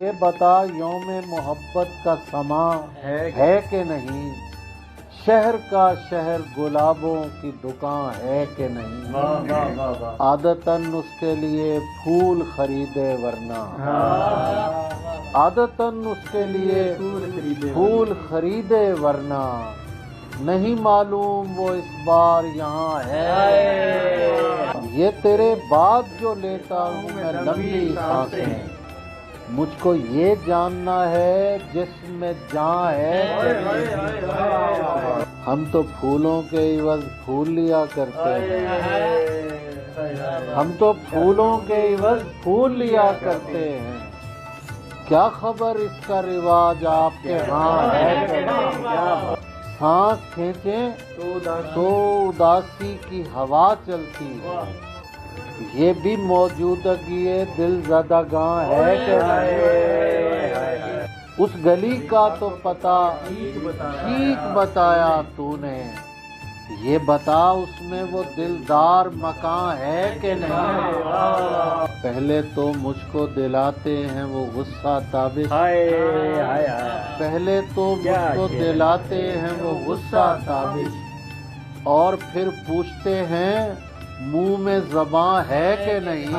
یہ بتا یوم محبت کا سما ہے کہ نہیں، شہر کا شہر گلابوں کی دکان ہے کہ نہیں، عادتاً اس کے لیے پھول خریدے ورنہ، عادتاً اس کے لیے پھول خریدے ورنہ، نہیں معلوم وہ اس بار یہاں ہے، یہ تیرے بعد جو لیتا ہوں میں لمبی سانسیں، مجھ کو یہ جاننا ہے جس میں جان ہے، ہم تو پھولوں کے عوض پھول لیا کرتے ہیں، ہم تو پھولوں کے عوض پھول لیا کرتے ہیں، کیا خبر اس کا رواج آپ کے ہاں ہے کہ نہیں، سانس کھینچیں تو اداسی کی ہوا چلتی ہے، یہ بھی موجودگی دل زدگاں ہے کہ نہیں، اس گلی کا تو پتہ ٹھیک بتایا تو نے، یہ بتا اس میں وہ دلدار مکان ہے کہ نہیں، پہلے تو مجھ کو دلاتے ہیں وہ غصہ تابش، پہلے تو مجھ کو دلاتے ہیں وہ غصہ تابش، اور پھر پوچھتے ہیں منہ میں زباں ہے کہ نہیں۔